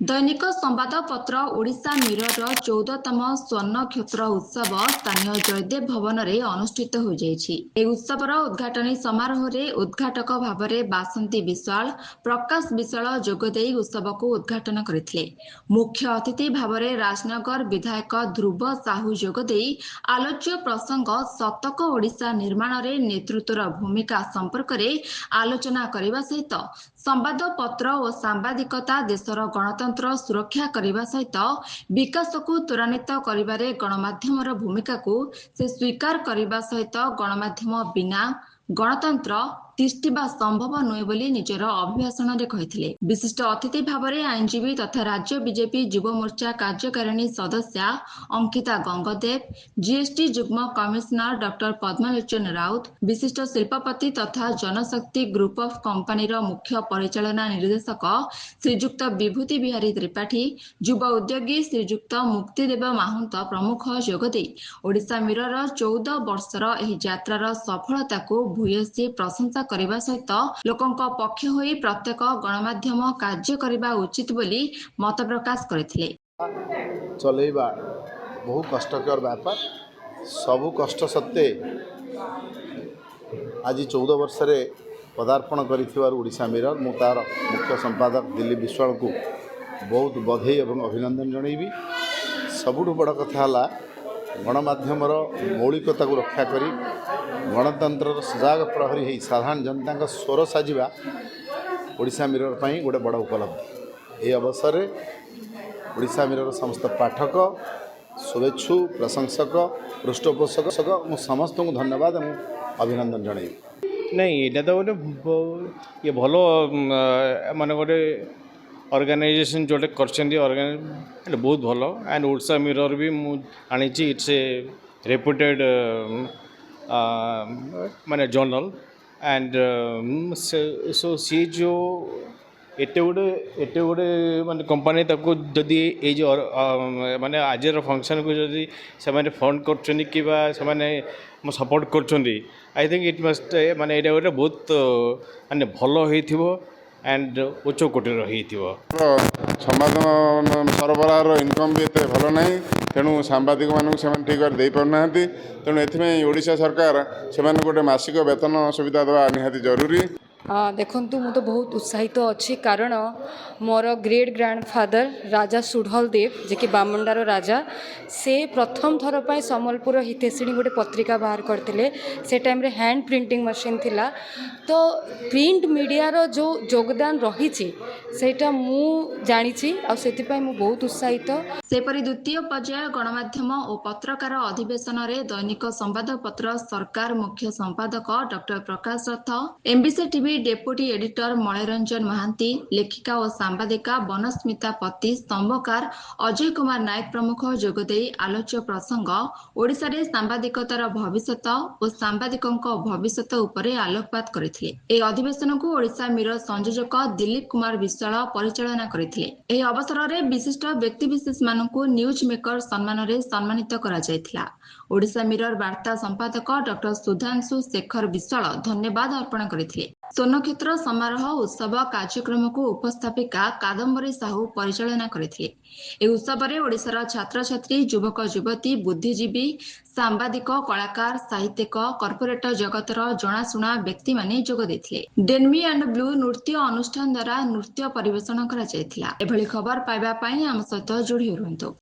दैनिक संवादपत्र Odisha mirror 14तम स्वर्ण क्षेत्र उत्सव स्थानीय जयदेव भवन में अनुष्ठित हो जाइछि। उत्सवर उद्घाटनी समारोह रे उद्घाटक भाव में बासंती विश्वाल प्रकाश विश्वाल जोगदे उत्सव को उद्घाटन करथिले। मुख्य अतिथि भाव में राजनगर विधायक ध्रुव साहू जोगदे आलोच्य प्रसंग शतक ओडिशा निर्माण रे नेतृत्वर भूमिका संपर्क में आलोचना करने सहित संवादपत्र और सांबादिकता देशर गणतंत्र सुरक्षा करने सहित विकास को त्वरान्वित करिबारे गणमाध्यमर भूमिका को से स्वीकार करने सहित गणमाध्यम बिना गणतंत्र तिष्ठिबा संभव नुहे बोली निजर अभिभाषण में कहिथिले। विशिष्ट अतिथि भाव में आईनजीवी तथा राज्य बीजेपी युव मोर्चा कार्यकारिणी सदस्या अंकिता गंगदेव, जीएसटी युग्म कमिशनर डॉक्टर पद्मलोचन राउत, विशिष्ट शिल्पपति तथा जनशक्ति ग्रुप ऑफ कंपनी मुख्य परिचालना निर्देशक श्रीजुक्त विभूति बिहारी त्रिपाठी, युवा उद्योगी श्रीजुक्त मुक्तिदेव माहुंत प्रमुख जोगदे ओडिशा मिरर 14 वर्षर एही यात्रार सफलता को भूयसी प्रशंसा करने सहित लोकों पक्ष होई प्रत्येक गणमाध्यम कार्य करने उचित बोली मत प्रकाश करथिले। चलेबा बहु कष्टकर व्यापार सबु कष्ट सत्ते आज 14 वर्ष रे पदार्पण करिथिबार ओडिशा मिरर मु तार मुख्य संपादक दिलीप विश्वाल को बहुत बधाई एवं अभिनंदन जनइबी। सबुठु बड़ कथा है गणमाध्यमर मौलिकता को रक्षा करी गणतंत्र सजाग प्रहरी है साधारण जनता का स्वर साजिबा ओडिशा मिरर पई गोटे बड़ उपलब्धि। ये अवसर में ओडिशा मिरर समस्त पाठक शुभेच्छु प्रशंसक पृष्ठपोषक मु समस्त को धन्यवाद और अभिनंदन जनइबी। नहीं ये तो गोटे ये भल माने गोटे ऑर्गेनाइजेशन जोटे कर बहुत भल एंड ओडिशा मिरर भी मुझे इट्स ए रेपुटेड माने जर्नल एंड सो सी जो एटे गोटे माने कंपनी ताको जदि ये जो माने आज फंक्शन को जदि से माने फंड कर सपोर्ट कर आई थिंक इट मस्ट माने ये गोटे बहुत माने भल हो एंड उच्च कोटर संवाद सरबराह इनकम भी एत भल ना तेणु सांबादिक मानक से ठीक दे पाना तेणु एओडिशा सरकार से गोटे मासिक वेतन सुविधा देवा निहाती जरूरी। देखु मु तो बहुत उत्साहित अच्छी कारण मोर ग्रेट ग्रांडफादर राजा सुढ़ल देव जे कि बामंडार राजा से प्रथम थर पर सम्बलपुर हितेशिणी गोटे पत्रिका बाहर करते से टाइम रे हैंड प्रिंटिंग मशीन थिला तो प्रिंट मीडिया रो जो योगदान रही सेटा मु जानी से मु बहुत उत्साहित। सेपरि द्वितीय पर्याय गणमाध्यम और पत्रकार अधिवेशन में दैनिक संवादपत्र सरकार मुख्य संपादक doctor Prakash Rath, MBC TV deputy editor Malayranjan Mahanti, लेखिका और सांबादिका बनस्मिता पति, स्तंभकार अजय कुमार नायक प्रमुख जोगदे आलोच्य प्रसंग ओडिशा रे सांबादिकतार भविष्यत और सांबादिकों भविष्यत उपरे आलोकपात करथिले। ए अधिवेशन को ओडिशा मिरर संयोजक दिलीप कुमार विश्वाल परिचालना करथिले। ए अवसर में विशिष्ट व्यक्तिविशेष मानकु न्यूज मेकर सम्मान रे सम्मानित करा जायथिला। ओडिशा मिरर वार्ता संपादक डॉक्टर सुधांशु शेखर विश्वाल धन्यवाद अर्पण करथिले। स्वर्णक्षेत्र समारोह उत्सव कार्यक्रम को उपस्थापिका कादम्बरी साहू परिचालना करथिले। उत्सव में ओडिशार छात्र छात्री युवक युवती बुद्धिजीवी सांबादिक कलाकार साहित्यिक कॉर्पोरेट जगतर जनाशुना व्यक्ति माने जोग देथिले। डेनमी एंड ब्लू नृत्य अनुष्ठान द्वारा नृत्य परिवेषण करा जायथिला। एभली खबर पाइबा पई आम सहित जोड़ी रुहंतु।